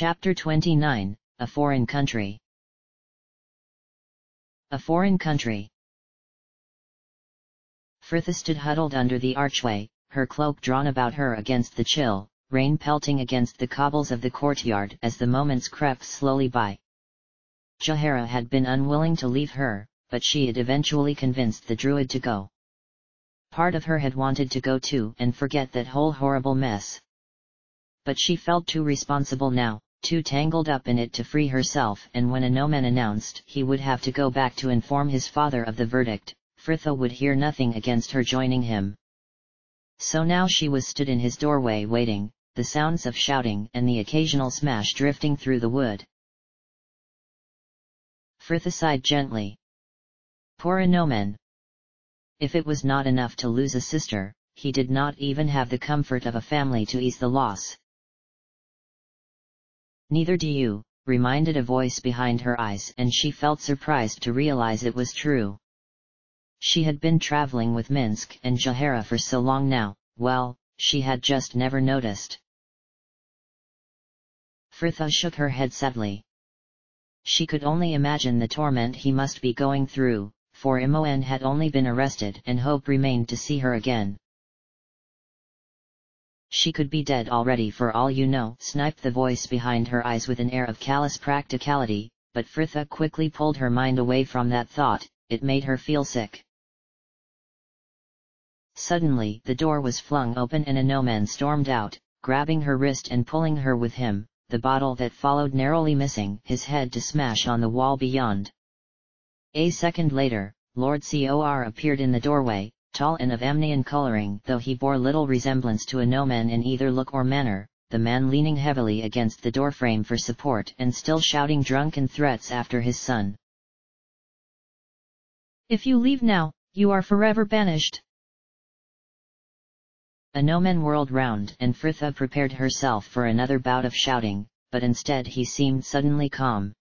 Chapter 29, A Foreign Country. A foreign country. Frithia stood huddled under the archway, her cloak drawn about her against the chill, rain pelting against the cobbles of the courtyard as the moments crept slowly by. Jahara had been unwilling to leave her, but she had eventually convinced the druid to go. Part of her had wanted to go too and forget that whole horrible mess. But she felt too responsible now, too tangled up in it to free herself, and when Anoman announced he would have to go back to inform his father of the verdict, Frithia would hear nothing against her joining him. So now she was stood in his doorway waiting, the sounds of shouting and the occasional smash drifting through the wood. Frithia sighed gently. Poor Anoman. If it was not enough to lose a sister, he did not even have the comfort of a family to ease the loss. Neither do you, reminded a voice behind her eyes, and she felt surprised to realize it was true. She had been traveling with Minsk and Jahara for so long now, well, she had just never noticed. Frithia shook her head sadly. She could only imagine the torment he must be going through, for Imoen had only been arrested and hope remained to see her again. She could be dead already for all you know, sniped the voice behind her eyes with an air of callous practicality, but Frithia quickly pulled her mind away from that thought. It made her feel sick. Suddenly the door was flung open and Anoman stormed out, grabbing her wrist and pulling her with him, the bottle that followed narrowly missing his head to smash on the wall beyond. A second later, Lord Cor appeared in the doorway, tall and of Amnian coloring, though he bore little resemblance to Anoman in either look or manner, the man leaning heavily against the doorframe for support and still shouting drunken threats after his son. If you leave now, you are forever banished. Anoman whirled round and Frithia prepared herself for another bout of shouting, but instead he seemed suddenly calm.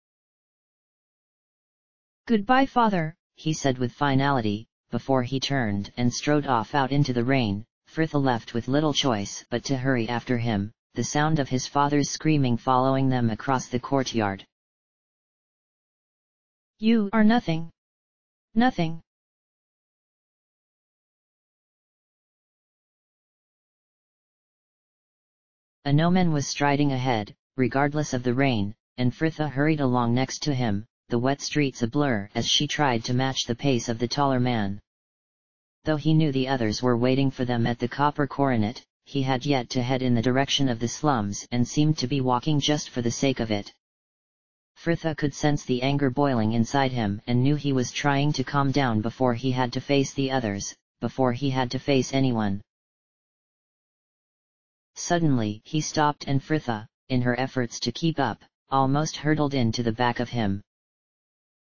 Goodbye, father, he said with finality. Before he turned and strode off out into the rain, Frithia left with little choice but to hurry after him, the sound of his father's screaming following them across the courtyard. You are nothing. Nothing. Anoman was striding ahead, regardless of the rain, and Frithia hurried along next to him, the wet streets a blur as she tried to match the pace of the taller man. Though he knew the others were waiting for them at the Copper Coronet, he had yet to head in the direction of the slums and seemed to be walking just for the sake of it. Frithia could sense the anger boiling inside him and knew he was trying to calm down before he had to face the others, before he had to face anyone. Suddenly he stopped and Frithia, in her efforts to keep up, almost hurtled into the back of him.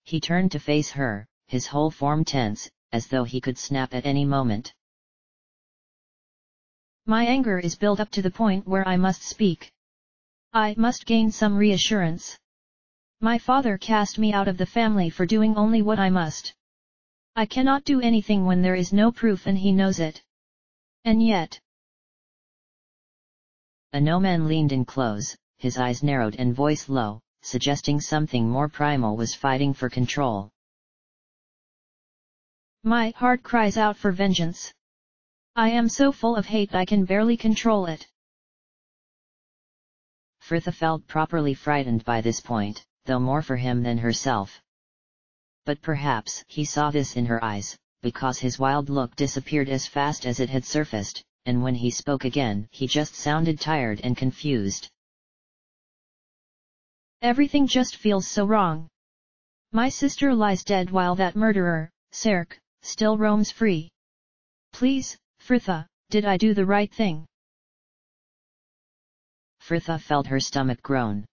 He turned to face her, his whole form tense, as though he could snap at any moment. My anger is built up to the point where I must speak. I must gain some reassurance. My father cast me out of the family for doing only what I must. I cannot do anything when there is no proof and he knows it. And yet... Anoman leaned in close, his eyes narrowed and voice low, suggesting something more primal was fighting for control. My heart cries out for vengeance. I am so full of hate I can barely control it. Frithia felt properly frightened by this point, though more for him than herself. But perhaps he saw this in her eyes, because his wild look disappeared as fast as it had surfaced, and when he spoke again he just sounded tired and confused. Everything just feels so wrong. My sister lies dead while that murderer, Serk, still roams free. Please, Frithia, did I do the right thing? Frithia felt her stomach groan.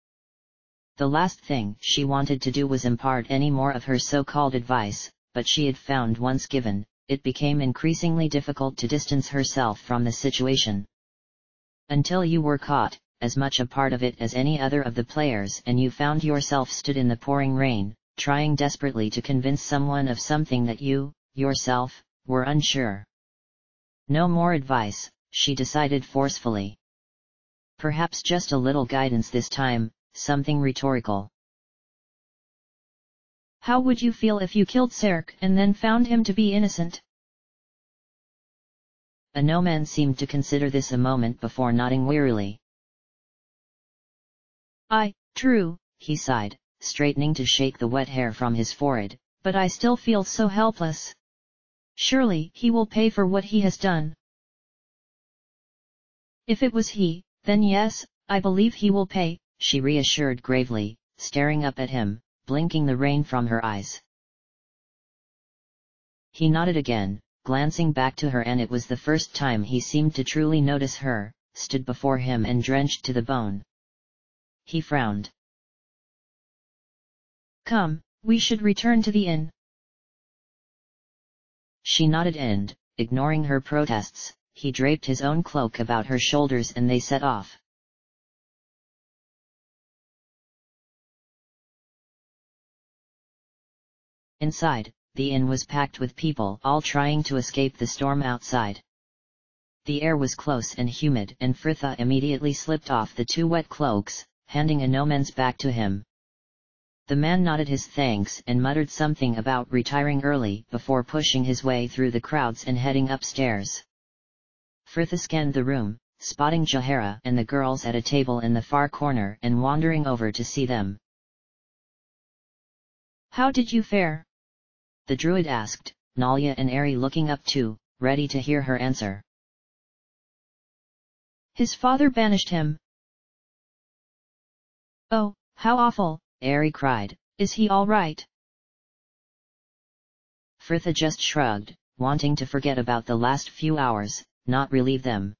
The last thing she wanted to do was impart any more of her so-called advice, but she had found once given, it became increasingly difficult to distance herself from the situation. Until you were caught, as much a part of it as any other of the players, and you found yourself stood in the pouring rain, trying desperately to convince someone of something that you, yourself, were unsure. No more advice, she decided forcefully. Perhaps just a little guidance this time, something rhetorical. How would you feel if you killed Serk and then found him to be innocent? A no-man seemed to consider this a moment before nodding wearily. True, he sighed, straightening to shake the wet hair from his forehead. But I still feel so helpless. Surely he will pay for what he has done. If it was he, then yes, I believe he will pay, she reassured gravely, staring up at him, blinking the rain from her eyes. He nodded again, glancing back to her, and it was the first time he seemed to truly notice her, stood before him and drenched to the bone. He frowned. Come, we should return to the inn. She nodded and, ignoring her protests, he draped his own cloak about her shoulders and they set off. Inside, the inn was packed with people all trying to escape the storm outside. The air was close and humid, and Fritha immediately slipped off the 2 wet cloaks, handing a no-man's back to him. The man nodded his thanks and muttered something about retiring early before pushing his way through the crowds and heading upstairs. Fritha scanned the room, spotting Jahara and the girls at a table in the far corner and wandering over to see them. How did you fare? The druid asked, Nalia and Ari looking up too, ready to hear her answer. His father banished him. Oh, how awful, Ari cried. Is he all right? Fritha just shrugged, wanting to forget about the last few hours, not relieve them.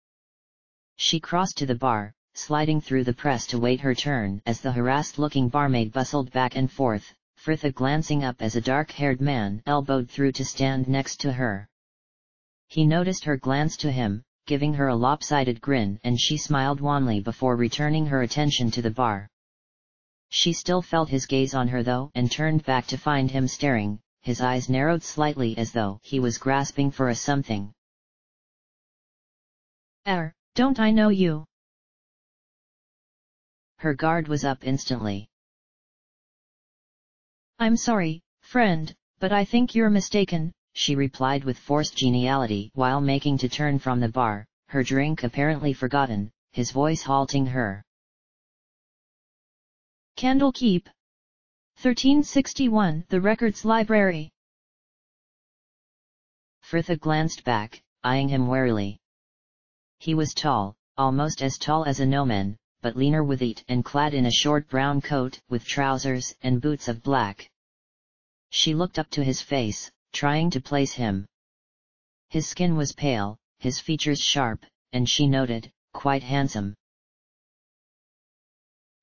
She crossed to the bar, sliding through the press to wait her turn as the harassed-looking barmaid bustled back and forth, Fritha glancing up as a dark-haired man elbowed through to stand next to her. He noticed her glance to him, giving her a lopsided grin, and she smiled wanly before returning her attention to the bar. She still felt his gaze on her though, and turned back to find him staring, his eyes narrowed slightly as though he was grasping for a something. Don't I know you? Her guard was up instantly. I'm sorry, friend, but I think you're mistaken, she replied with forced geniality while making to turn from the bar, her drink apparently forgotten, his voice halting her. Candlekeep. 1361, the Records Library. Fritha glanced back, eyeing him warily. He was tall, almost as tall as a no-man, but leaner with it and clad in a short brown coat with trousers and boots of black. She looked up to his face, trying to place him. His skin was pale, his features sharp, and she noted, quite handsome.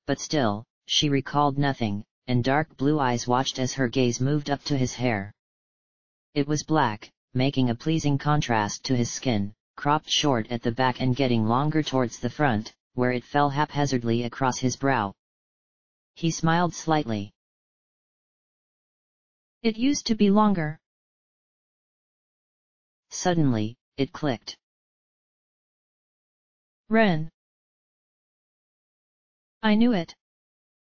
But still, she recalled nothing, and dark blue eyes watched as her gaze moved up to his hair. It was black, making a pleasing contrast to his skin, cropped short at the back and getting longer towards the front, where it fell haphazardly across his brow. He smiled slightly. It used to be longer. Suddenly, it clicked. Ren. I knew it.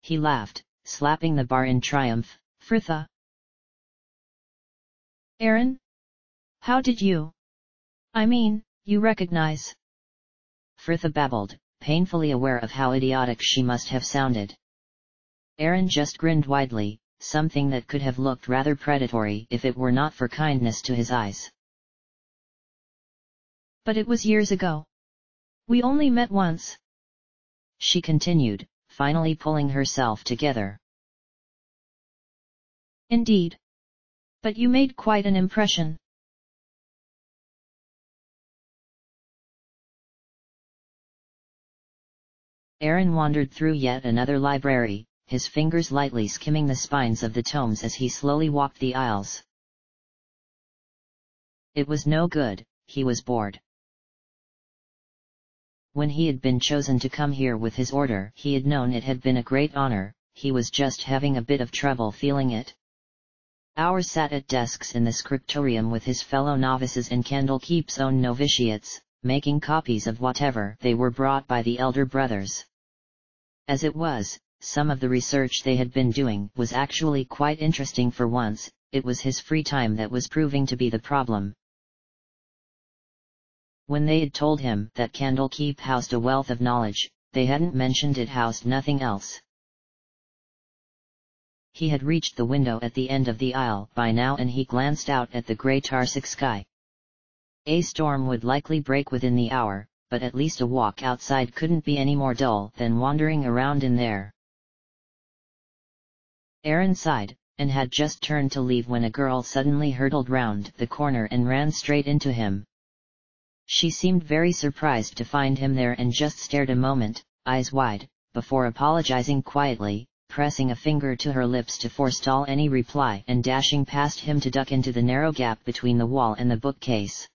He laughed, slapping the bar in triumph. Fritha. Aaron? How did you? I mean, you recognize. Fritha babbled, painfully aware of how idiotic she must have sounded. Aaron just grinned widely, something that could have looked rather predatory if it were not for kindness to his eyes. But it was years ago. We only met once. She continued, finally pulling herself together. Indeed. But you made quite an impression. Aaron wandered through yet another library, his fingers lightly skimming the spines of the tomes as he slowly walked the aisles. It was no good, he was bored. When he had been chosen to come here with his order, he had known it had been a great honor, he was just having a bit of trouble feeling it. Hours sat at desks in the scriptorium with his fellow novices and Candlekeep's own novitiates, making copies of whatever they were brought by the elder brothers. As it was, some of the research they had been doing was actually quite interesting for once. It was his free time that was proving to be the problem. When they had told him that Candlekeep housed a wealth of knowledge, they hadn't mentioned it housed nothing else. He had reached the window at the end of the aisle by now, and he glanced out at the grey Tarsic sky. A storm would likely break within the hour, but at least a walk outside couldn't be any more dull than wandering around in there. Aaron sighed, and had just turned to leave when a girl suddenly hurtled round the corner and ran straight into him. She seemed very surprised to find him there and just stared a moment, eyes wide, before apologizing quietly, pressing a finger to her lips to forestall any reply and dashing past him to duck into the narrow gap between the wall and the bookcase.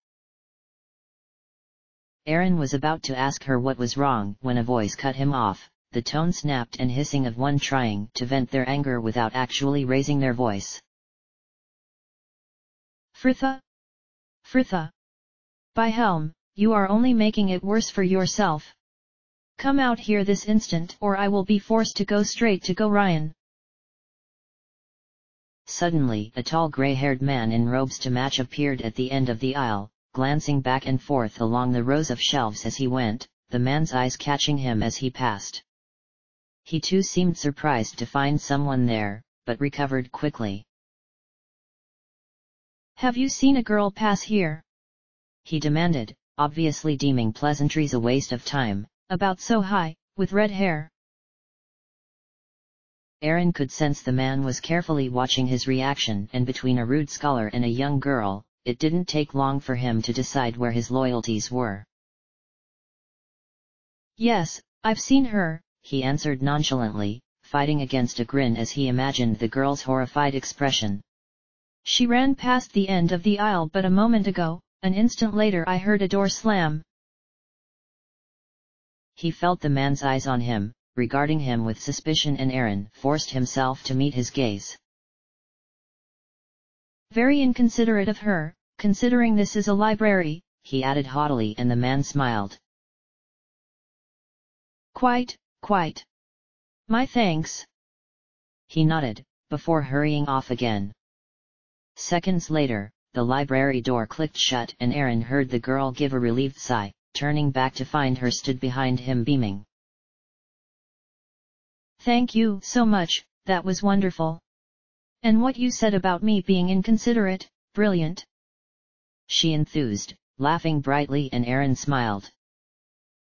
Aaron was about to ask her what was wrong when a voice cut him off, the tone snapped and hissing of one trying to vent their anger without actually raising their voice. Fritha? Fritha! By helm, you are only making it worse for yourself. Come out here this instant or I will be forced to go straight to Ryan. Suddenly a tall grey-haired man in robes to match appeared at the end of the aisle, glancing back and forth along the rows of shelves as he went, the man's eyes catching him as he passed. He too seemed surprised to find someone there, but recovered quickly. Have you seen a girl pass here? He demanded, obviously deeming pleasantries a waste of time. About so high, with red hair. Aaron could sense the man was carefully watching his reaction, and between a rude scholar and a young girl, it didn't take long for him to decide where his loyalties were. Yes, I've seen her, he answered nonchalantly, fighting against a grin as he imagined the girl's horrified expression. She ran past the end of the aisle but a moment ago, an instant later I heard a door slam. He felt the man's eyes on him, regarding him with suspicion, and Aaron forced himself to meet his gaze. Very inconsiderate of her, considering this is a library, he added haughtily, and the man smiled. Quite. My thanks. He nodded, before hurrying off again. Seconds later, the library door clicked shut and Aaron heard the girl give a relieved sigh, turning back to find her stood behind him beaming. Thank you so much, that was wonderful. And what you said about me being inconsiderate, brilliant. She enthused, laughing brightly, and Aaron smiled.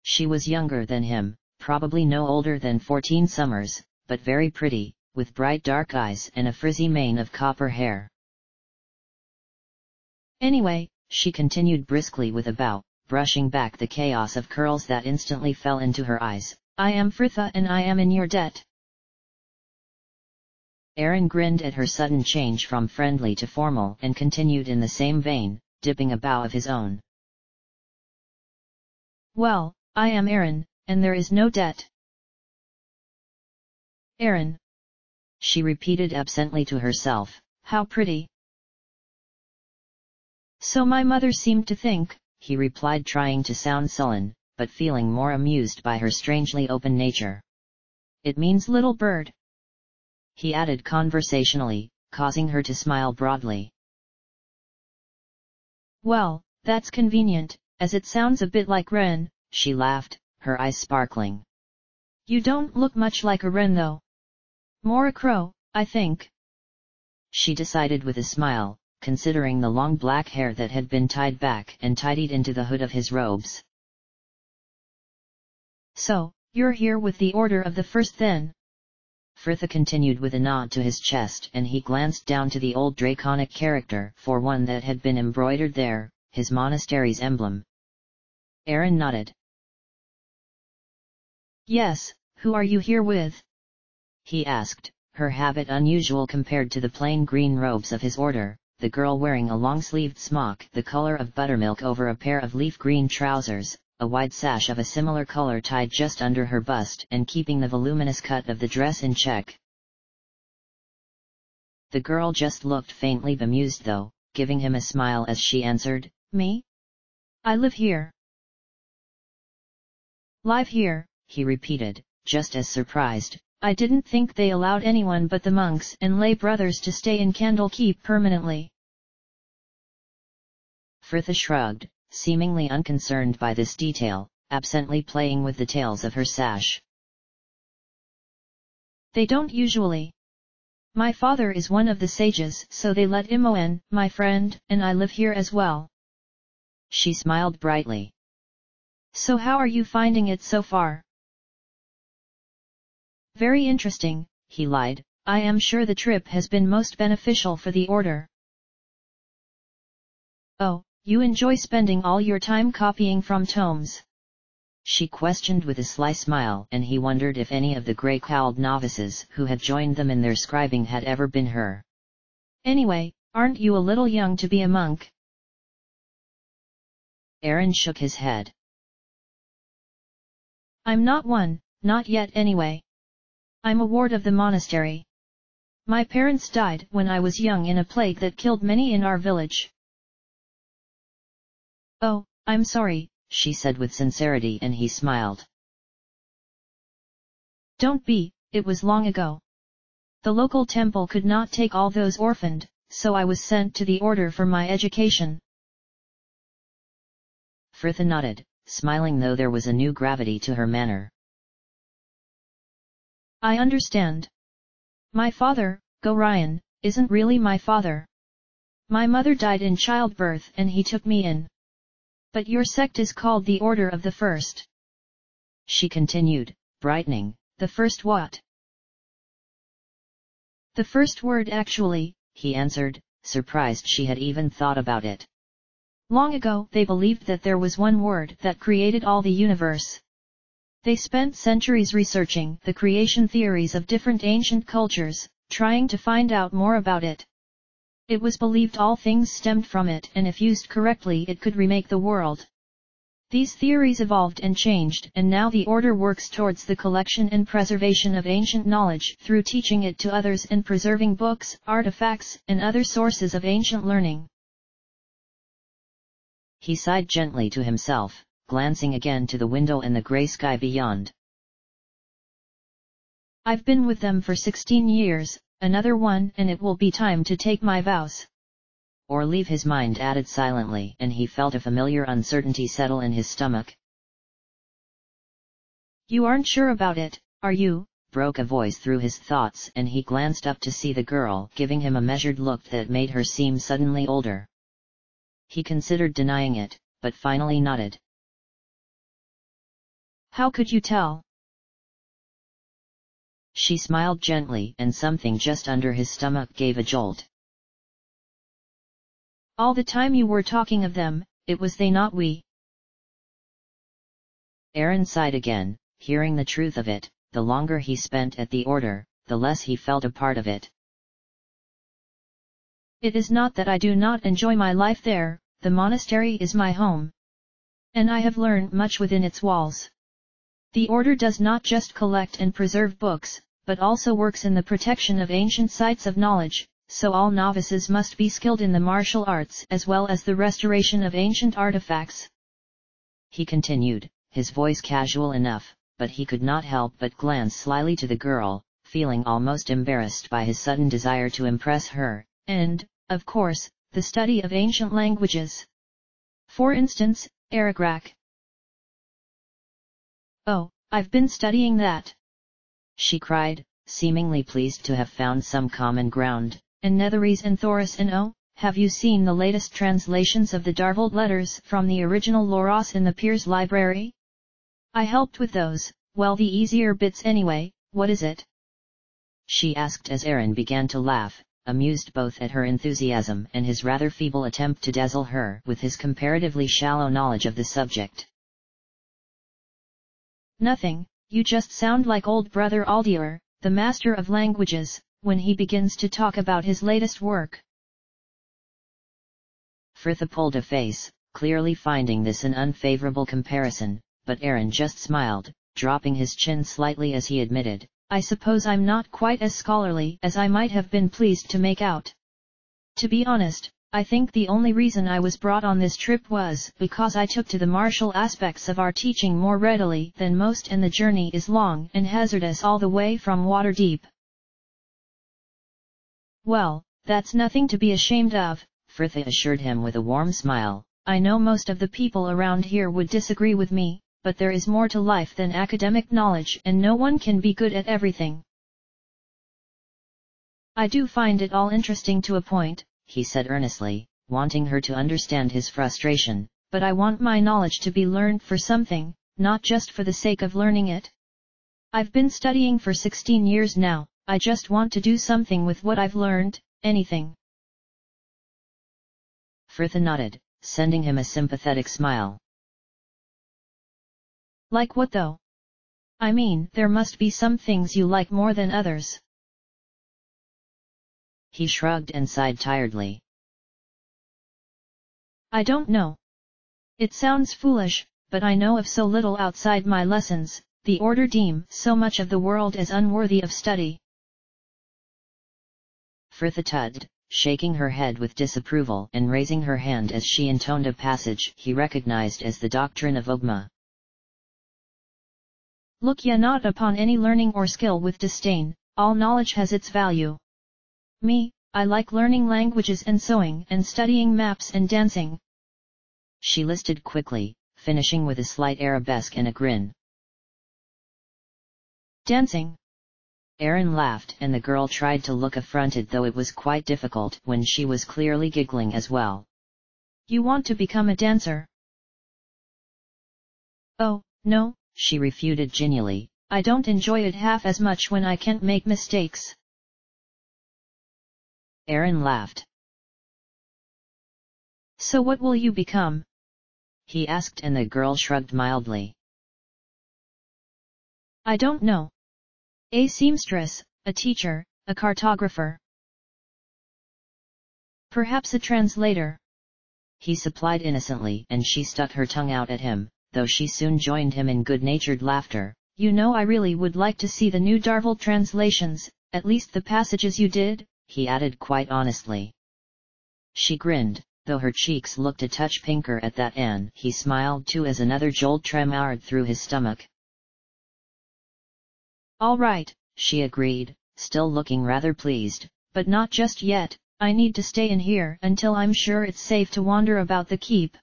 She was younger than him, probably no older than 14 summers, but very pretty, with bright dark eyes and a frizzy mane of copper hair. Anyway, she continued briskly with a bow, brushing back the chaos of curls that instantly fell into her eyes, I am Fritha and I am in your debt. Aaron grinned at her sudden change from friendly to formal and continued in the same vein, dipping a bow of his own. Well, I am Aaron, and there is no debt. Aaron. She repeated absently to herself, how pretty. So my mother seemed to think, he replied, trying to sound sullen, but feeling more amused by her strangely open nature. It means little bird. He added conversationally, causing her to smile broadly. Well, that's convenient, as it sounds a bit like wren, she laughed, her eyes sparkling. You don't look much like a wren though. More a crow, I think. She decided with a smile, considering the long black hair that had been tied back and tidied into the hood of his robes. So, you're here with the Order of the First then? Fritha continued with a nod to his chest, and he glanced down to the old draconic character for one that had been embroidered there, his monastery's emblem. Aaron nodded. Yes, who are you here with? He asked, her habit unusual compared to the plain green robes of his order, the girl wearing a long-sleeved smock the color of buttermilk over a pair of leaf green trousers, a wide sash of a similar color tied just under her bust and keeping the voluminous cut of the dress in check. The girl just looked faintly bemused though, giving him a smile as she answered, Me? I live here. Live here, he repeated, just as surprised, I didn't think they allowed anyone but the monks and lay brothers to stay in Candlekeep permanently. Frithia shrugged, seemingly unconcerned by this detail, absently playing with the tails of her sash. They don't usually. My father is one of the sages, so they let Imoen, my friend, and I live here as well. She smiled brightly. So how are you finding it so far? Very interesting, he lied. I am sure the trip has been most beneficial for the order. Oh, you enjoy spending all your time copying from tomes? She questioned with a sly smile, and he wondered if any of the grey-cowled novices who had joined them in their scribing had ever been her. Anyway, aren't you a little young to be a monk? Aaron shook his head. I'm not one, not yet anyway. I'm a ward of the monastery. My parents died when I was young in a plague that killed many in our village. Oh, I'm sorry, she said with sincerity, and he smiled. Don't be, it was long ago. The local temple could not take all those orphaned, so I was sent to the order for my education. Frithia nodded, smiling though there was a new gravity to her manner. I understand. My father, Gorion, isn't really my father. My mother died in childbirth and he took me in. But your sect is called the Order of the First. She continued, brightening. The first what? The first word actually, he answered, surprised she had even thought about it. Long ago they believed that there was one word that created all the universe. They spent centuries researching the creation theories of different ancient cultures, trying to find out more about it. It was believed all things stemmed from it, and if used correctly it could remake the world. These theories evolved and changed, and now the order works towards the collection and preservation of ancient knowledge through teaching it to others and preserving books, artifacts, and other sources of ancient learning. He sighed gently to himself, glancing again to the window and the grey sky beyond. I've been with them for 16 years, another one, and it will be time to take my vows. Or leave, his mind added silently, and he felt a familiar uncertainty settle in his stomach. You aren't sure about it, are you? Broke a voice through his thoughts, and he glanced up to see the girl giving him a measured look that made her seem suddenly older. He considered denying it, but finally nodded. How could you tell? She smiled gently, and something just under his stomach gave a jolt. All the time you were talking of them, it was they, not we. Aaron sighed again, hearing the truth of it. The longer he spent at the order, the less he felt a part of it. It is not that I do not enjoy my life there, the monastery is my home. And I have learned much within its walls. The order does not just collect and preserve books, but also works in the protection of ancient sites of knowledge, so all novices must be skilled in the martial arts as well as the restoration of ancient artifacts. He continued, his voice casual enough, but he could not help but glance slyly to the girl, feeling almost embarrassed by his sudden desire to impress her, and, of course, the study of ancient languages. For instance, Aragrak. Oh, I've been studying that! She cried, seemingly pleased to have found some common ground. And Netherese and Thoris and oh, have you seen the latest translations of the Darvold letters from the original Loros in the Piers Library? I helped with those, well, the easier bits anyway. What is it? She asked as Aaron began to laugh, amused both at her enthusiasm and his rather feeble attempt to dazzle her with his comparatively shallow knowledge of the subject. Nothing, you just sound like old brother Aldir, the master of languages, when he begins to talk about his latest work. Frithia pulled a face, clearly finding this an unfavorable comparison, but Aaron just smiled, dropping his chin slightly as he admitted, I suppose I'm not quite as scholarly as I might have been pleased to make out. To be honest, I think the only reason I was brought on this trip was because I took to the martial aspects of our teaching more readily than most, and the journey is long and hazardous all the way from Waterdeep. Well, that's nothing to be ashamed of, Fritha assured him with a warm smile. I know most of the people around here would disagree with me, but there is more to life than academic knowledge, and no one can be good at everything. I do find it all interesting to a point, he said earnestly, wanting her to understand his frustration. But I want my knowledge to be learned for something, not just for the sake of learning it. I've been studying for 16 years now, I just want to do something with what I've learned, anything. Fritha nodded, sending him a sympathetic smile. Like what though? I mean, there must be some things you like more than others. He shrugged and sighed tiredly. I don't know. It sounds foolish, but I know of so little outside my lessons. The Order deem so much of the world as unworthy of study. Fritha tugged, shaking her head with disapproval and raising her hand as she intoned a passage he recognized as the doctrine of Ogma. Look ye not upon any learning or skill with disdain, all knowledge has its value. Me, I like learning languages and sewing and studying maps and dancing. She listed quickly, finishing with a slight arabesque and a grin. Dancing. Aaron laughed, and the girl tried to look affronted, though it was quite difficult when she was clearly giggling as well. You want to become a dancer? Oh, no, she refuted genially. I don't enjoy it half as much when I can't make mistakes. Aaron laughed. So what will you become? He asked, and the girl shrugged mildly. I don't know. A seamstress, a teacher, a cartographer. Perhaps a translator. He supplied innocently, and she stuck her tongue out at him, though she soon joined him in good-natured laughter. You know, I really would like to see the new Darvel translations, at least the passages you did, he added quite honestly. She grinned, though her cheeks looked a touch pinker at that, and he smiled too as another jolt tremoured through his stomach. All right, she agreed, still looking rather pleased. But not just yet, I need to stay in here until I'm sure it's safe to wander about the keep.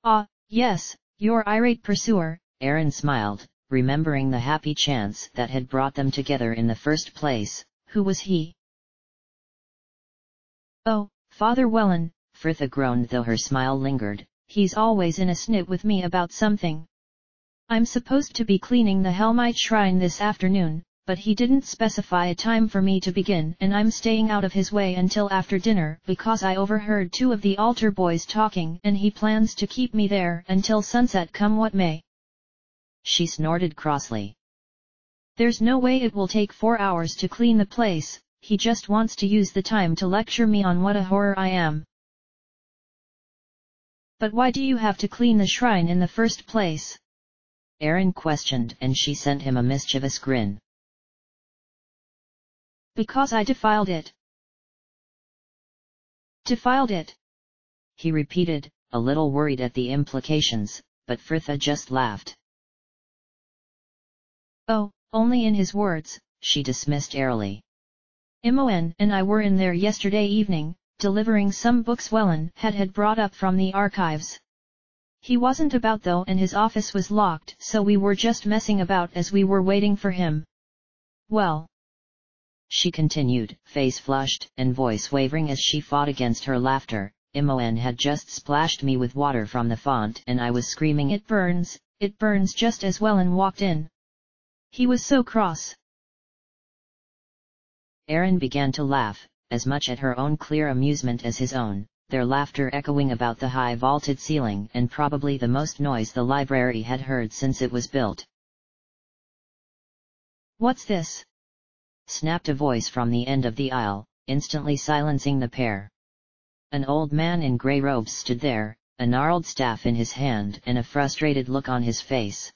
Ah, yes, your irate pursuer, Aaron smiled, remembering the happy chance that had brought them together in the first place. Who was he? Oh, Father Welland, Fritha groaned, though her smile lingered. He's always in a snit with me about something. I'm supposed to be cleaning the Helmite Shrine this afternoon, but he didn't specify a time for me to begin, and I'm staying out of his way until after dinner because I overheard two of the altar boys talking, and he plans to keep me there until sunset come what may. She snorted crossly. There's no way it will take 4 hours to clean the place. He just wants to use the time to lecture me on what a horror I am. But why do you have to clean the shrine in the first place? Aaron questioned, and she sent him a mischievous grin. Because I defiled it. Defiled it? He repeated, a little worried at the implications, but Fritha just laughed. Oh, only in his words, she dismissed airily. Imoen and I were in there yesterday evening, delivering some books Welland had brought up from the archives. He wasn't about though, and his office was locked, so we were just messing about as we were waiting for him. Well, she continued, face flushed and voice wavering as she fought against her laughter, Imoen had just splashed me with water from the font, and I was screaming, it burns, just as Welland walked in. He was so cross. Aaron began to laugh, as much at her own clear amusement as his own, their laughter echoing about the high vaulted ceiling, and probably the most noise the library had heard since it was built. What's this? Snapped a voice from the end of the aisle, instantly silencing the pair. An old man in grey robes stood there, a gnarled staff in his hand and a frustrated look on his face.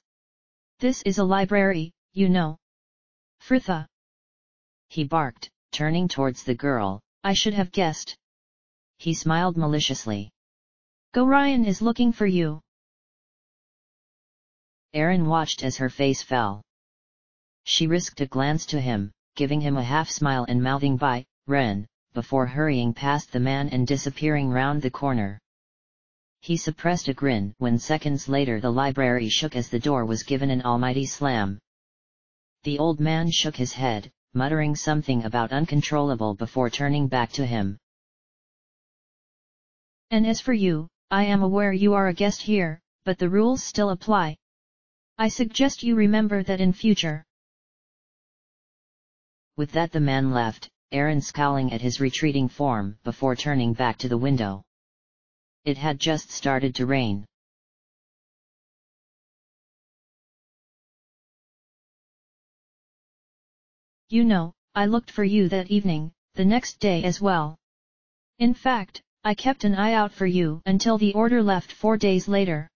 This is a library, you know. Fritha. He barked, turning towards the girl. I should have guessed. He smiled maliciously. Gorion is looking for you. Erin watched as her face fell. She risked a glance to him, giving him a half-smile and mouthing "Bye, Ren," before hurrying past the man and disappearing round the corner. He suppressed a grin when seconds later the library shook as the door was given an almighty slam. The old man shook his head, muttering something about uncontrollable before turning back to him. And as for you, I am aware you are a guest here, but the rules still apply. I suggest you remember that in future. With that the man left, Erin scowling at his retreating form before turning back to the window. It had just started to rain. You know, I looked for you that evening, the next day as well. In fact, I kept an eye out for you until the order left 4 days later.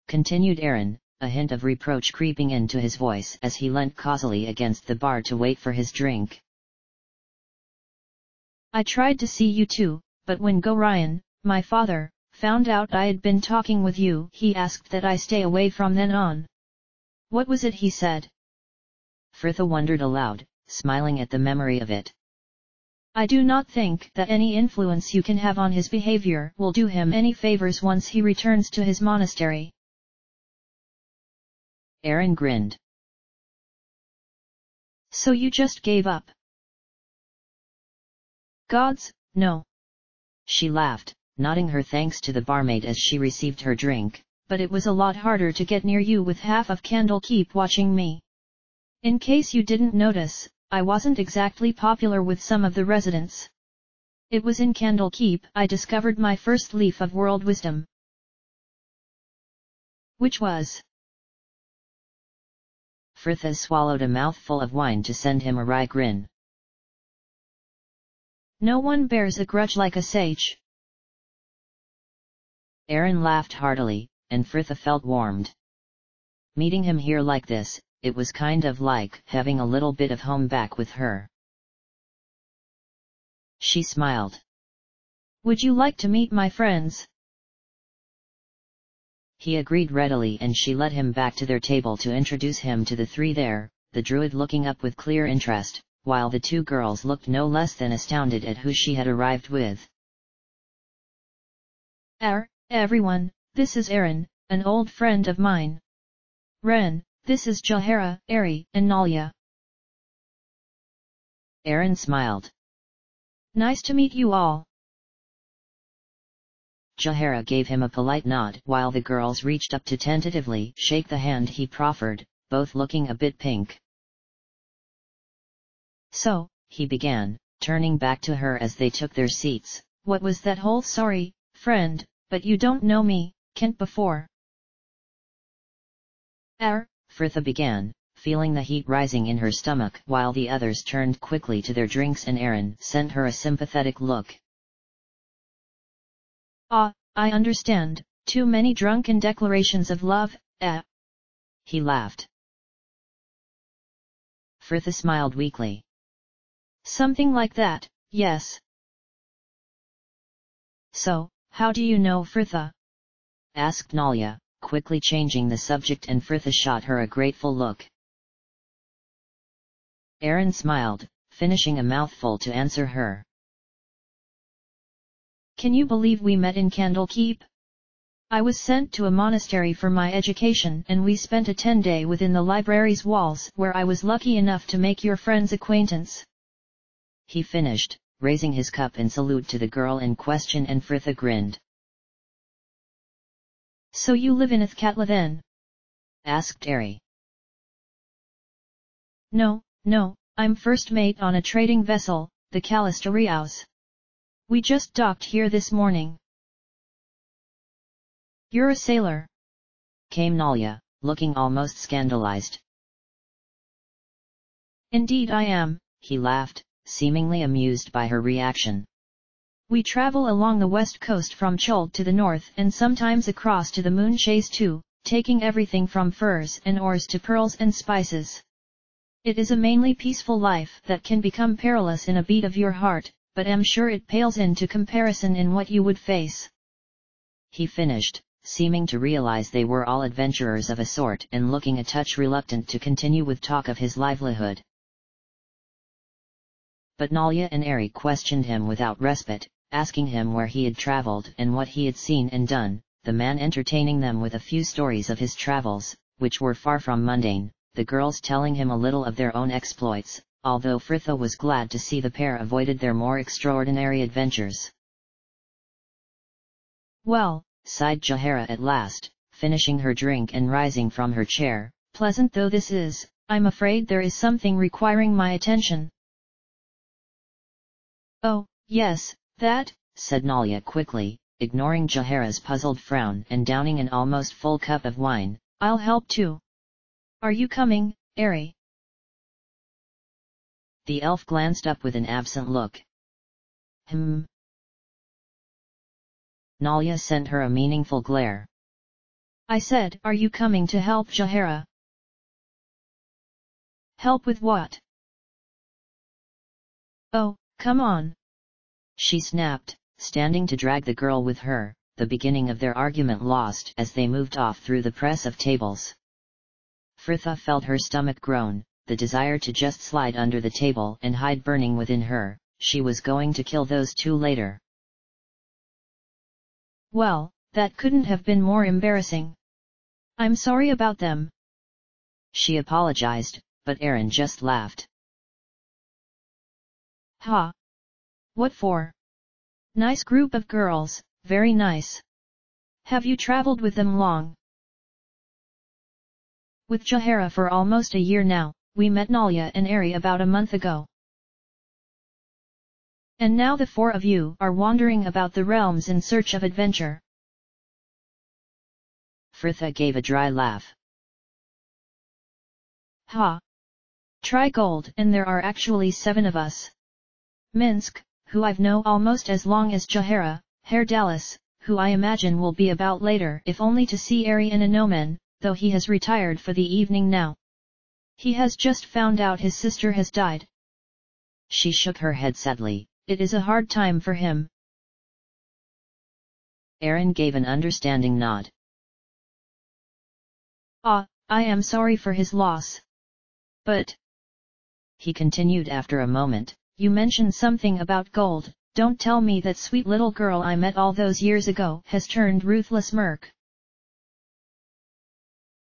Continued Erin, a hint of reproach creeping into his voice as he leant cosily against the bar to wait for his drink. I tried to see you too, but when Gorion, my father, found out I had been talking with you, he asked that I stay away from then on. What was it he said? Fritha wondered aloud, smiling at the memory of it. I do not think that any influence you can have on his behavior will do him any favors once he returns to his monastery. Erin grinned. So you just gave up? Gods, no. She laughed, nodding her thanks to the barmaid as she received her drink. But it was a lot harder to get near you with half of Candlekeep watching me. In case you didn't notice, I wasn't exactly popular with some of the residents. It was in Candlekeep I discovered my first leaf of world wisdom. Which was? Fritha swallowed a mouthful of wine to send him a wry grin. No one bears a grudge like a sage. Erin laughed heartily, and Fritha felt warmed. Meeting him here like this, it was kind of like having a little bit of home back with her. She smiled. Would you like to meet my friends? He agreed readily and she led him back to their table to introduce him to the three there, the druid looking up with clear interest, while the two girls looked no less than astounded at who she had arrived with. Everyone, this is Erin, an old friend of mine. Ren, this is Jaehaera, Ari, and Nalia. Erin smiled. Nice to meet you all. Jaehaera gave him a polite nod while the girls reached up to tentatively shake the hand he proffered, both looking a bit pink. So, he began, turning back to her as they took their seats. What was that whole sorry, friend, but you don't know me, Kent before? Fritha began, feeling the heat rising in her stomach while the others turned quickly to their drinks and Erin sent her a sympathetic look. I understand, too many drunken declarations of love, He laughed. Fritha smiled weakly. Something like that, yes. So, how do you know Fritha? Asked Nalia, quickly changing the subject, and Fritha shot her a grateful look. Erin smiled, finishing a mouthful to answer her. Can you believe we met in Candlekeep? I was sent to a monastery for my education and we spent a 10-day within the library's walls where I was lucky enough to make your friend's acquaintance. He finished, raising his cup in salute to the girl in question, and Fritha grinned. So you live in Ithkatla then? Asked Ari. No, I'm first mate on a trading vessel, the Calistariaus. We just docked here this morning. You're a sailor? Came Nalia, looking almost scandalized. Indeed I am, he laughed, seemingly amused by her reaction. We travel along the west coast from Chult to the north and sometimes across to the Moon Chase too, taking everything from furs and ores to pearls and spices. It is a mainly peaceful life that can become perilous in a beat of your heart, but am sure it pales into comparison in what you would face. He finished, seeming to realize they were all adventurers of a sort and looking a touch reluctant to continue with talk of his livelihood. But Nalya and Ari questioned him without respite, asking him where he had traveled and what he had seen and done, the man entertaining them with a few stories of his travels, which were far from mundane, the girls telling him a little of their own exploits, although Fritha was glad to see the pair avoided their more extraordinary adventures. Well, sighed Jahara at last, finishing her drink and rising from her chair, pleasant though this is, I'm afraid there is something requiring my attention. Oh, yes, that, said Nalya quickly, ignoring Jahara's puzzled frown and downing an almost full cup of wine. I'll help too. Are you coming, Ari? The elf glanced up with an absent look. Nalya sent her a meaningful glare. I said, are you coming to help Jahara? Help with what? Oh, come on. She snapped, standing to drag the girl with her, the beginning of their argument lost as they moved off through the press of tables. Fritha felt her stomach groan, the desire to just slide under the table and hide burning within her. She was going to kill those two later. Well, that couldn't have been more embarrassing. I'm sorry about them. She apologized, but Aaron just laughed. Ha! What for? Nice group of girls, very nice. Have you traveled with them long? With Jahara for almost a year now. We met Nalya and Ari about a month ago. And now the four of you are wandering about the realms in search of adventure. Fritha gave a dry laugh. Ha! Try gold, and there are actually 7 of us. Minsk, who I've known almost as long as Jahara, Herr Dallas, who I imagine will be about later if only to see Ari and Anomen, though he has retired for the evening now. He has just found out his sister has died. She shook her head sadly. It is a hard time for him. Aaron gave an understanding nod. Ah, I am sorry for his loss. But, he continued after a moment, you mentioned something about gold. Don't tell me that sweet little girl I met all those years ago has turned ruthless merc.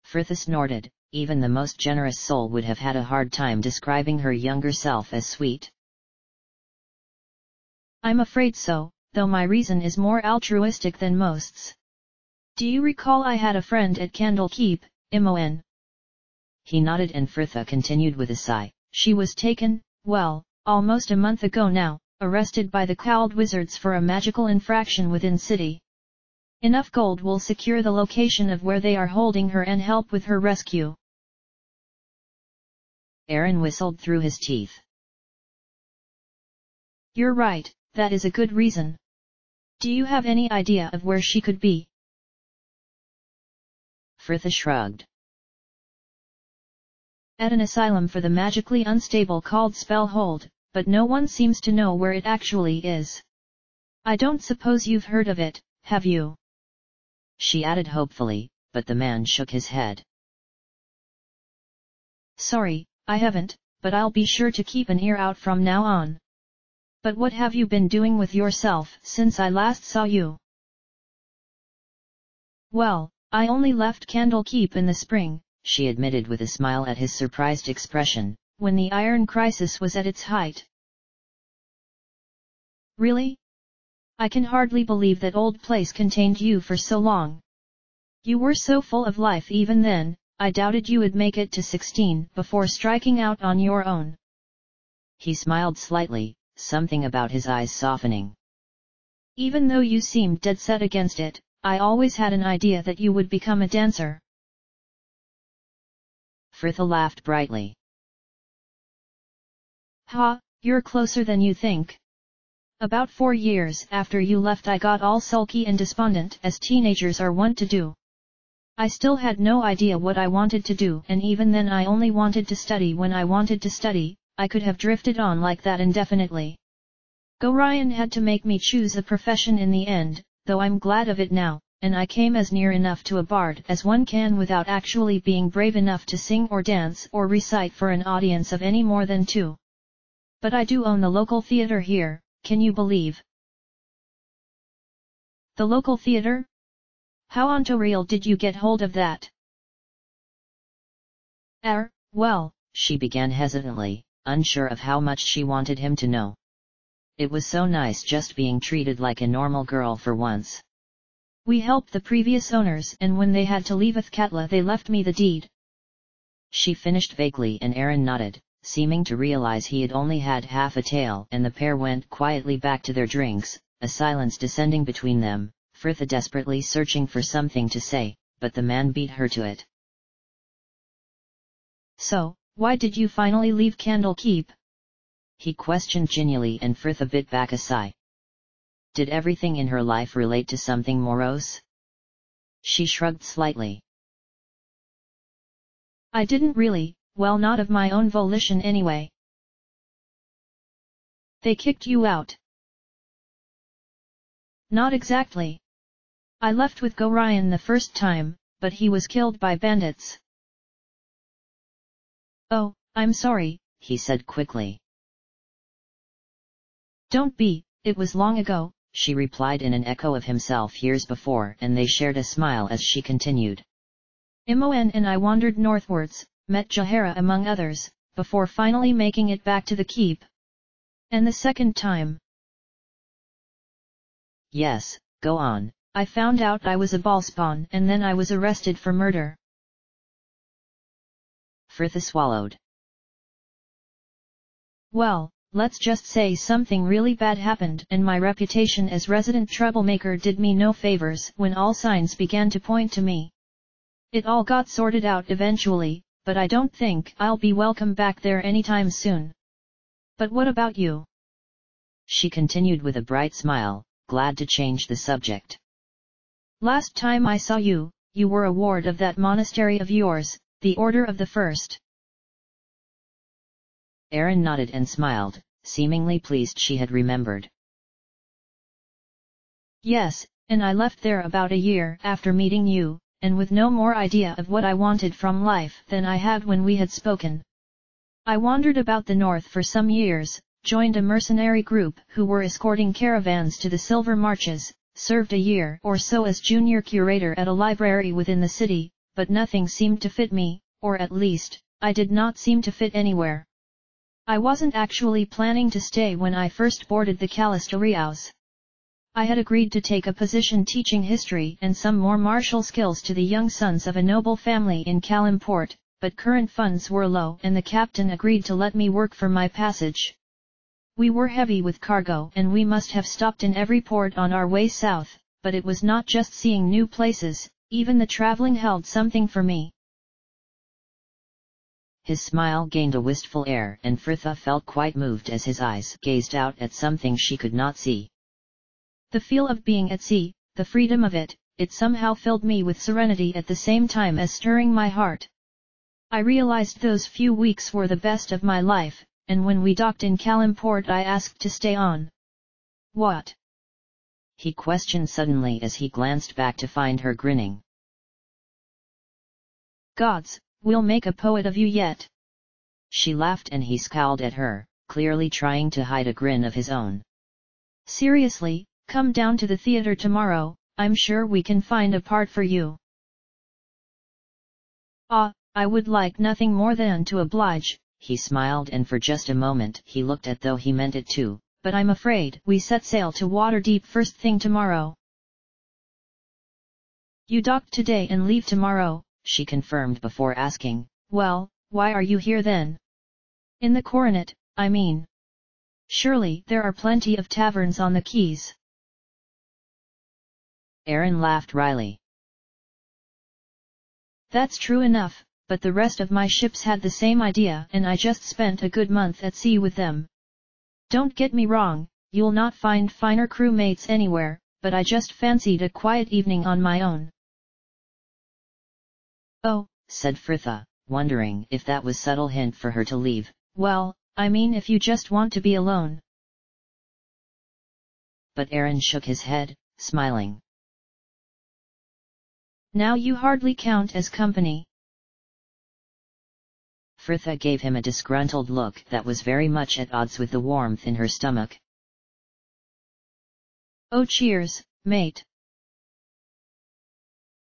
Fritha snorted. Even the most generous soul would have had a hard time describing her younger self as sweet. I'm afraid so, though my reason is more altruistic than most's. Do you recall I had a friend at Candlekeep, Imoen? He nodded and Fritha continued with a sigh. She was taken, well, almost a month ago now, arrested by the cowled wizards for a magical infraction within city. Enough gold will secure the location of where they are holding her and help with her rescue. Aaron whistled through his teeth. You're right, that is a good reason. Do you have any idea of where she could be? Fritha shrugged. At an asylum for the magically unstable called Spellhold, but no one seems to know where it actually is. I don't suppose you've heard of it, have you? She added hopefully, but the man shook his head. Sorry, I haven't, but I'll be sure to keep an ear out from now on. But what have you been doing with yourself since I last saw you? Well, I only left Candlekeep in the spring, she admitted with a smile at his surprised expression, when the iron crisis was at its height. Really? I can hardly believe that old place contained you for so long. You were so full of life even then. I doubted you would make it to 16 before striking out on your own. He smiled slightly, something about his eyes softening. Even though you seemed dead set against it, I always had an idea that you would become a dancer. Fritha laughed brightly. Ha, you're closer than you think. About 4 years after you left I got all sulky and despondent as teenagers are wont to do. I still had no idea what I wanted to do, and even then I only wanted to study when I wanted to study. I could have drifted on like that indefinitely. Gorion had to make me choose a profession in the end, though I'm glad of it now, and I came as near enough to a bard as one can without actually being brave enough to sing or dance or recite for an audience of any more than 2. But I do own the local theater here, can you believe? The local theater? How onto real did you get hold of that? Well, she began hesitantly, unsure of how much she wanted him to know. It was so nice just being treated like a normal girl for once. We helped the previous owners, and when they had to leave Athkatla they left me the deed. She finished vaguely, and Aaron nodded, seeming to realize he had only had half a tale, and the pair went quietly back to their drinks, a silence descending between them, Frithia desperately searching for something to say, but the man beat her to it. So, why did you finally leave Candlekeep? He questioned genially, and Frithia bit back a sigh. Did everything in her life relate to something morose? She shrugged slightly. I didn't really, well, not of my own volition anyway. They kicked you out? Not exactly. I left with Gorion the first time, but he was killed by bandits. Oh, I'm sorry, he said quickly. Don't be, it was long ago, she replied in an echo of himself years before, and they shared a smile as she continued. Imoen and I wandered northwards, met Jahara among others, before finally making it back to the keep. And the second time? Yes, go on. I found out I was a ballspawn, and then I was arrested for murder. Frithia swallowed. Well, let's just say something really bad happened, and my reputation as resident troublemaker did me no favors when all signs began to point to me. It all got sorted out eventually, but I don't think I'll be welcome back there anytime soon. But what about you? She continued with a bright smile, glad to change the subject. Last time I saw you, you were a ward of that monastery of yours, the Order of the First. Aaron nodded and smiled, seemingly pleased she had remembered. Yes, and I left there about a year after meeting you, and with no more idea of what I wanted from life than I had when we had spoken. I wandered about the north for some years, joined a mercenary group who were escorting caravans to the Silver Marches, served a year or so as junior curator at a library within the city, but nothing seemed to fit me, or at least, I did not seem to fit anywhere. I wasn't actually planning to stay when I first boarded the Calistariaus. I had agreed to take a position teaching history and some more martial skills to the young sons of a noble family in Kalimport, but current funds were low and the captain agreed to let me work for my passage. We were heavy with cargo and we must have stopped in every port on our way south, but it was not just seeing new places, even the traveling held something for me. His smile gained a wistful air, and Frithia felt quite moved as his eyes gazed out at something she could not see. The feel of being at sea, the freedom of it, it somehow filled me with serenity at the same time as stirring my heart. I realized those few weeks were the best of my life, and when we docked in Kalimport I asked to stay on. What? He questioned suddenly as he glanced back to find her grinning. Gods, we'll make a poet of you yet. She laughed and he scowled at her, clearly trying to hide a grin of his own. Seriously, come down to the theater tomorrow, I'm sure we can find a part for you. I would like nothing more than to oblige, he smiled, and for just a moment he looked as though he meant it too. But I'm afraid we set sail to Waterdeep first thing tomorrow. You dock today and leave tomorrow, she confirmed before asking, well, why are you here then? In the Coronet, I mean. Surely there are plenty of taverns on the quays. Aaron laughed wryly. That's true enough, but the rest of my ships had the same idea and I just spent a good month at sea with them. Don't get me wrong, you'll not find finer crewmates anywhere, but I just fancied a quiet evening on my own. Oh, said Frithia, wondering if that was subtle hint for her to leave. Well, I mean if you just want to be alone. but ARan shook his head, smiling. Now you hardly count as company. Frithia gave him a disgruntled look that was very much at odds with the warmth in her stomach. Oh, cheers, mate.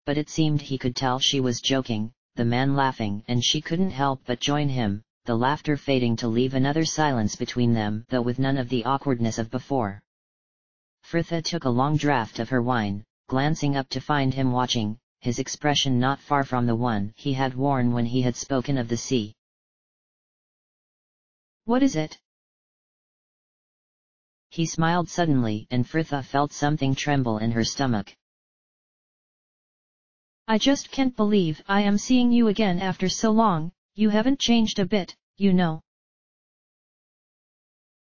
But it seemed he could tell she was joking, the man laughing, and she couldn't help but join him, the laughter fading to leave another silence between them, though with none of the awkwardness of before. Frithia took a long draught of her wine, glancing up to find him watching, his expression not far from the one he had worn when he had spoken of the sea. What is it? He smiled suddenly, and Frithia felt something tremble in her stomach. I just can't believe I am seeing you again after so long. You haven't changed a bit, you know.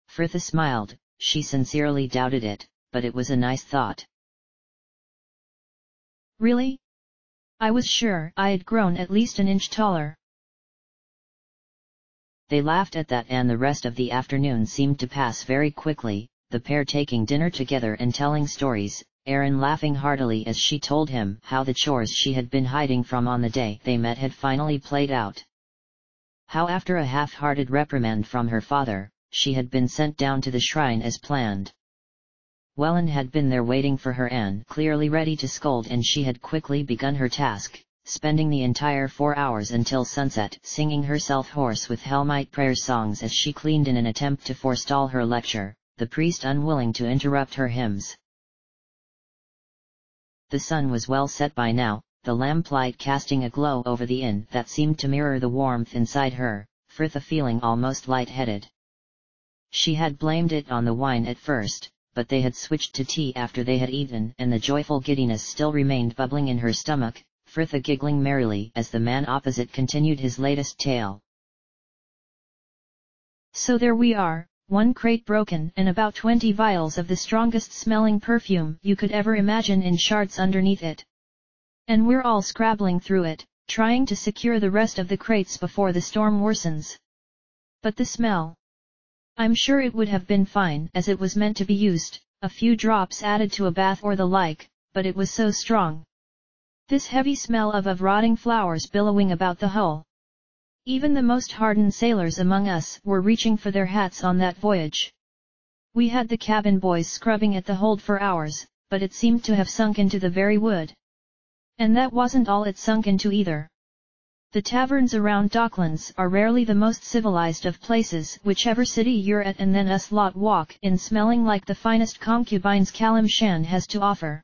Frithia smiled, she sincerely doubted it, but it was a nice thought. Really? I was sure I had grown at least an inch taller. They laughed at that, and the rest of the afternoon seemed to pass very quickly, the pair taking dinner together and telling stories, ARan laughing heartily as she told him how the chores she had been hiding from on the day they met had finally played out. How after a half-hearted reprimand from her father, she had been sent down to the shrine as planned. Wellen had been there waiting for her and clearly ready to scold, and she had quickly begun her task, spending the entire 4 hours until sunset singing herself hoarse with Helmite prayer songs as she cleaned in an attempt to forestall her lecture, the priest unwilling to interrupt her hymns. The sun was well set by now, the lamplight casting a glow over the inn that seemed to mirror the warmth inside her, Frithia feeling almost light-headed. She had blamed it on the wine at first, but they had switched to tea after they had eaten, and the joyful giddiness still remained bubbling in her stomach, Frithia giggling merrily as the man opposite continued his latest tale. So there we are, 1 crate broken and about 20 vials of the strongest smelling perfume you could ever imagine in shards underneath it. And we're all scrabbling through it, trying to secure the rest of the crates before the storm worsens. But the smell. I'm sure it would have been fine as it was meant to be used, a few drops added to a bath or the like, but it was so strong. This heavy smell of rotting flowers billowing about the hull. Even the most hardened sailors among us were reaching for their hats on that voyage. We had the cabin boys scrubbing at the hold for hours, but it seemed to have sunk into the very wood. And that wasn't all it sunk into either. The taverns around Docklands are rarely the most civilized of places, whichever city you're at, and then us lot walk in smelling like the finest concubines Callum Shan has to offer.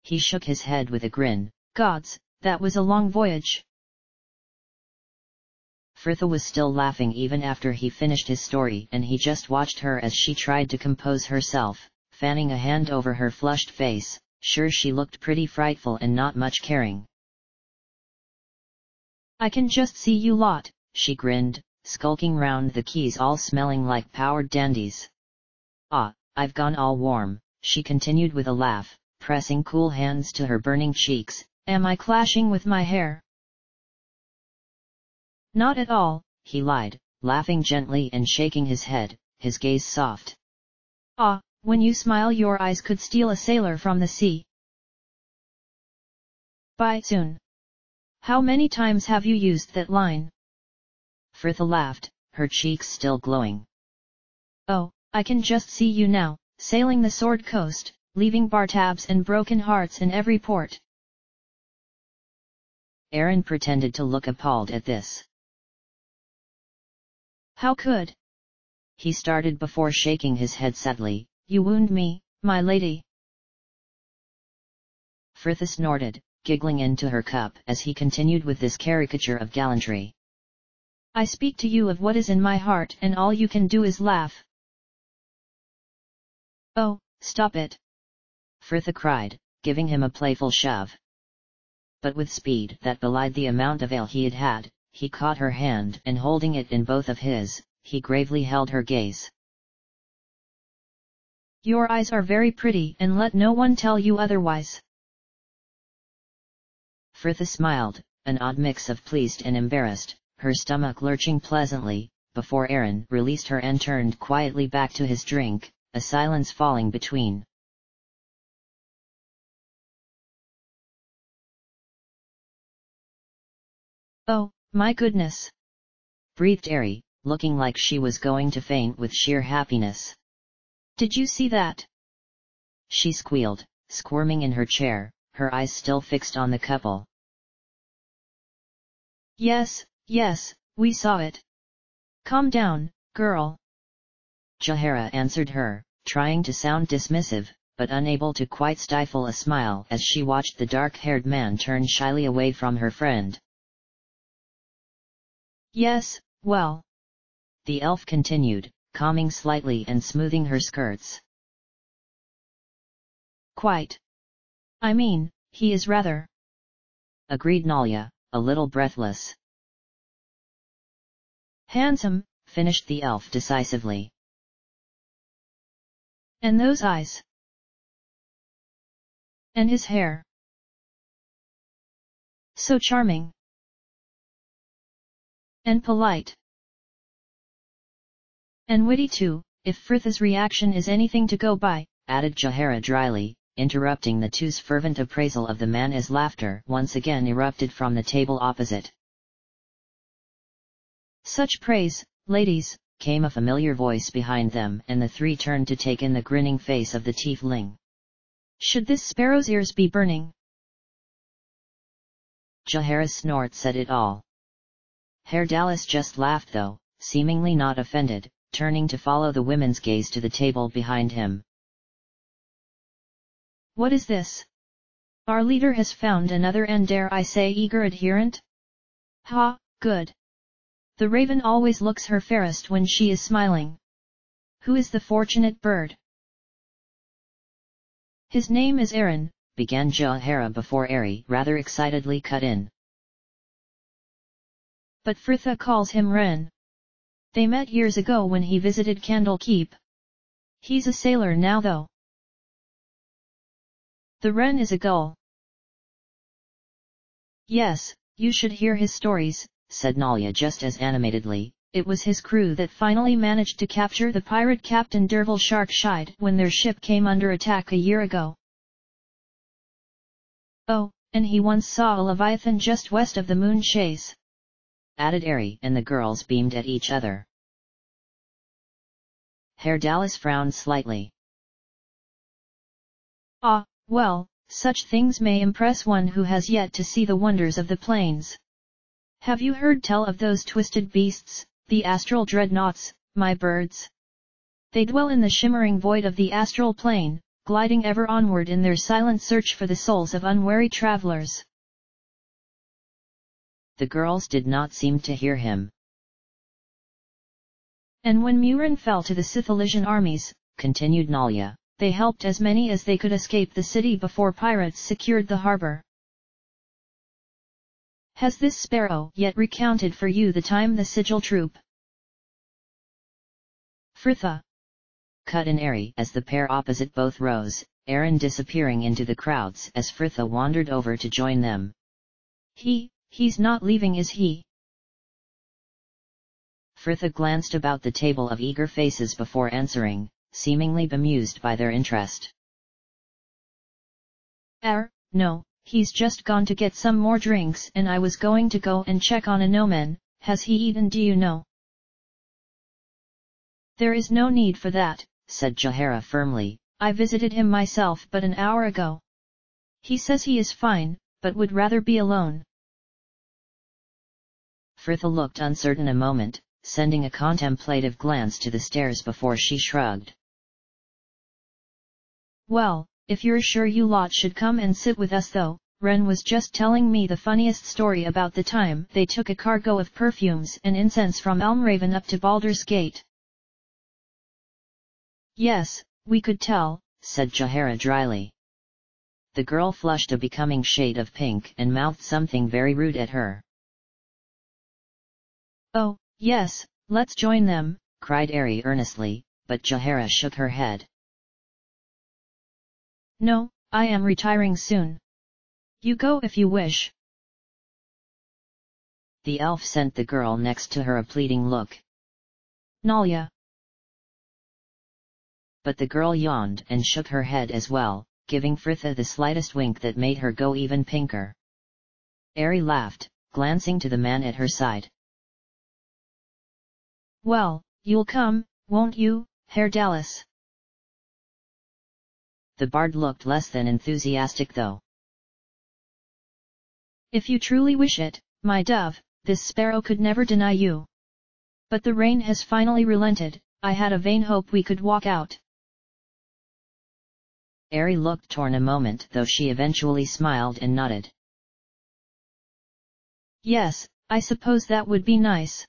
He shook his head with a grin. Gods, that was a long voyage. Frithia was still laughing even after he finished his story, and he just watched her as she tried to compose herself, fanning a hand over her flushed face, sure she looked pretty frightful and not much caring. I can just see you lot, she grinned, skulking round the quays all smelling like powdered dandies. Ah, I've gone all warm, she continued with a laugh, pressing cool hands to her burning cheeks. Am I clashing with my hair? Not at all, he lied, laughing gently and shaking his head, his gaze soft. Ah, when you smile your eyes could steal a sailor from the sea. Bye soon. How many times have you used that line? Frithia laughed, her cheeks still glowing. Oh, I can just see you now, sailing the Sword Coast, leaving bar tabs and broken hearts in every port. ARan pretended to look appalled at this. How could? He started before shaking his head sadly. You wound me, my lady. Frithia snorted, giggling into her cup as he continued with this caricature of gallantry. I speak to you of what is in my heart, and all you can do is laugh. Oh, stop it! Frithia cried, giving him a playful shove. But with speed that belied the amount of ale he had had, he caught her hand and holding it in both of his, he gravely held her gaze. Your eyes are very pretty, and let no one tell you otherwise. Frithia smiled, an odd mix of pleased and embarrassed, her stomach lurching pleasantly, before ARan released her and turned quietly back to his drink, a silence falling between. Oh, my goodness! Breathed Eri, looking like she was going to faint with sheer happiness. Did you see that? She squealed, squirming in her chair, her eyes still fixed on the couple. Yes, yes, we saw it. Calm down, girl. Jaheira answered her, trying to sound dismissive, but unable to quite stifle a smile as she watched the dark-haired man turn shyly away from her friend. Yes, well. The elf continued, calming slightly and smoothing her skirts. Quite. I mean, he is rather. Agreed Nalia, a little breathless. Handsome, finished the elf decisively. And those eyes. And his hair. So charming. And polite. And witty too, if Fritha's reaction is anything to go by, added Jaheira dryly, interrupting the two's fervent appraisal of the man as laughter once again erupted from the table opposite. Such praise, ladies, came a familiar voice behind them, and the three turned to take in the grinning face of the tiefling. Should this sparrow's ears be burning? Jaheira's snort said it all. Herr Dallas just laughed though, seemingly not offended, turning to follow the women's gaze to the table behind him. What is this? Our leader has found another and dare I say eager adherent? Ha, good. The raven always looks her fairest when she is smiling. Who is the fortunate bird? His name is Aaron, began Jaheira before Eri rather excitedly cut in. But Fritha calls him Wren. They met years ago when he visited Candle Keep. He's a sailor now though. The wren is a gull. Yes, you should hear his stories, said Nalia just as animatedly. It was his crew that finally managed to capture the pirate captain Derval Sharkshide when their ship came under attack a year ago. Oh, and he once saw a leviathan just west of the moon chase, added Eri, and the girls beamed at each other. Herr Dallas frowned slightly. Ah, well, such things may impress one who has yet to see the wonders of the plains. Have you heard tell of those twisted beasts, the astral dreadnoughts, my birds? They dwell in the shimmering void of the astral plane, gliding ever onward in their silent search for the souls of unwary travelers. The girls did not seem to hear him. And when Murin fell to the Scythalesian armies, continued Nalia, they helped as many as they could escape the city before pirates secured the harbor. Has this sparrow yet recounted for you the time the sigil troop? Fritha. Cut in Eri as the pair opposite both rose, Aaron disappearing into the crowds as Fritha wandered over to join them. He's not leaving, is he? Fritha glanced about the table of eager faces before answering, seemingly bemused by their interest. No, he's just gone to get some more drinks and I was going to go and check on Anomen. Has he eaten, do you know? There is no need for that, said Jaheira firmly. I visited him myself but an hour ago. He says he is fine, but would rather be alone. Fritha looked uncertain a moment, sending a contemplative glance to the stairs before she shrugged. Well, if you're sure you lot should come and sit with us though, Wren was just telling me the funniest story about the time they took a cargo of perfumes and incense from Elmraven up to Baldur's Gate. Yes, we could tell, said Jaheira dryly. The girl flushed a becoming shade of pink and mouthed something very rude at her. Oh, yes, let's join them, cried Eri earnestly, but Jaheira shook her head. No, I am retiring soon. You go if you wish. The elf sent the girl next to her a pleading look. Nalia. But the girl yawned and shook her head as well, giving Fritha the slightest wink that made her go even pinker. Ari laughed, glancing to the man at her side. Well, you'll come, won't you, Herr Dallas? The bard looked less than enthusiastic though. If you truly wish it, my dove, this sparrow could never deny you. But the rain has finally relented, I had a vain hope we could walk out. Ari looked torn a moment though she eventually smiled and nodded. Yes, I suppose that would be nice.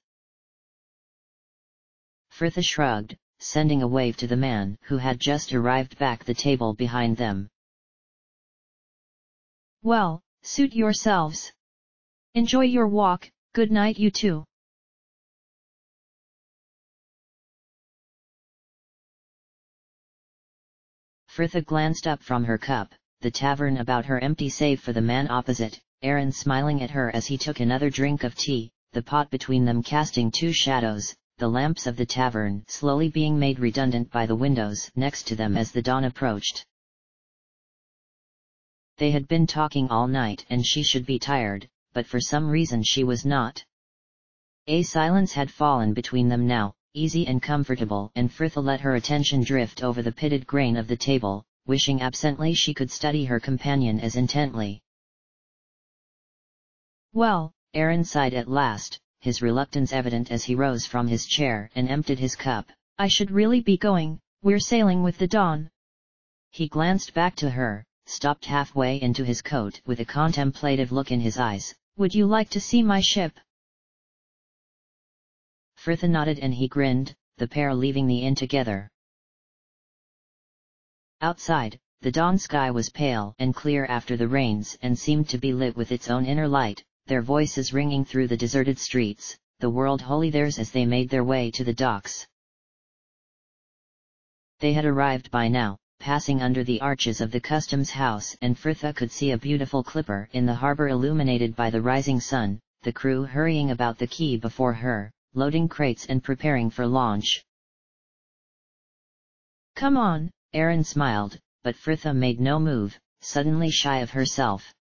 Fritha shrugged, sending a wave to the man who had just arrived back the table behind them. Well, suit yourselves. Enjoy your walk, good night you two. Fritha glanced up from her cup, the tavern about her empty save for the man opposite, Aaron smiling at her as he took another drink of tea, the pot between them casting two shadows, the lamps of the tavern slowly being made redundant by the windows next to them as the dawn approached. They had been talking all night and she should be tired, but for some reason she was not. A silence had fallen between them now, easy and comfortable, and Fritha let her attention drift over the pitted grain of the table, wishing absently she could study her companion as intently. Well, Aaron sighed at last, his reluctance evident as he rose from his chair and emptied his cup. I should really be going, we're sailing with the dawn. He glanced back to her, stopped halfway into his coat with a contemplative look in his eyes. Would you like to see my ship? Fritha nodded and he grinned, the pair leaving the inn together. Outside, the dawn sky was pale and clear after the rains and seemed to be lit with its own inner light, their voices ringing through the deserted streets, the world wholly theirs as they made their way to the docks. They had arrived by now, passing under the arches of the customs house, and Fritha could see a beautiful clipper in the harbor illuminated by the rising sun, the crew hurrying about the quay before her, loading crates and preparing for launch. Come on, Aaron smiled, but Fritha made no move, suddenly shy of herself.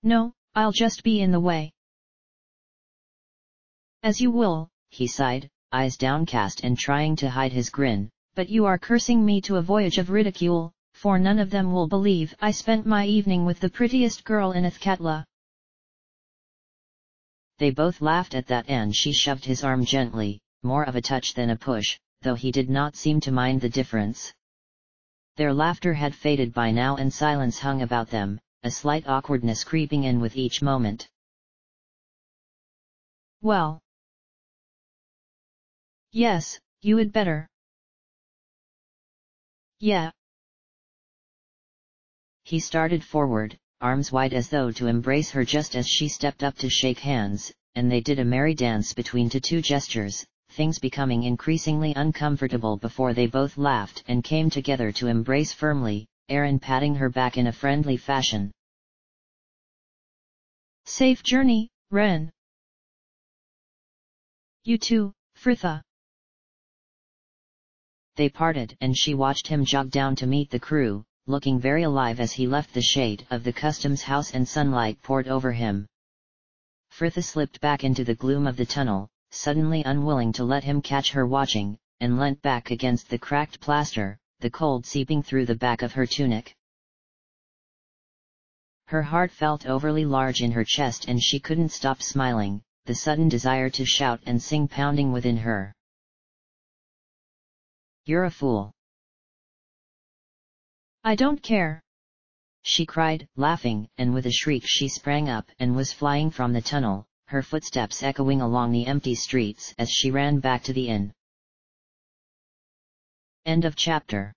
No, I'll just be in the way. As you will, he sighed, eyes downcast and trying to hide his grin. But you are cursing me to a voyage of ridicule, for none of them will believe I spent my evening with the prettiest girl in Athkatla. They both laughed at that and she shoved his arm gently, more of a touch than a push, though he did not seem to mind the difference. Their laughter had faded by now and silence hung about them, a slight awkwardness creeping in with each moment. Well. Yes, you had better. Yeah. He started forward, arms wide as though to embrace her just as she stepped up to shake hands, and they did a merry dance between two gestures, things becoming increasingly uncomfortable before they both laughed and came together to embrace firmly, Aaron patting her back in a friendly fashion. Safe journey, Ren. You too, Fritha. They parted and she watched him jog down to meet the crew, looking very alive as he left the shade of the customs house and sunlight poured over him. Fritha slipped back into the gloom of the tunnel, suddenly unwilling to let him catch her watching, and leant back against the cracked plaster, the cold seeping through the back of her tunic. Her heart felt overly large in her chest and she couldn't stop smiling, the sudden desire to shout and sing pounding within her. You're a fool. I don't care. She cried, laughing, and with a shriek she sprang up and was flying from the tunnel, her footsteps echoing along the empty streets as she ran back to the inn. End of chapter.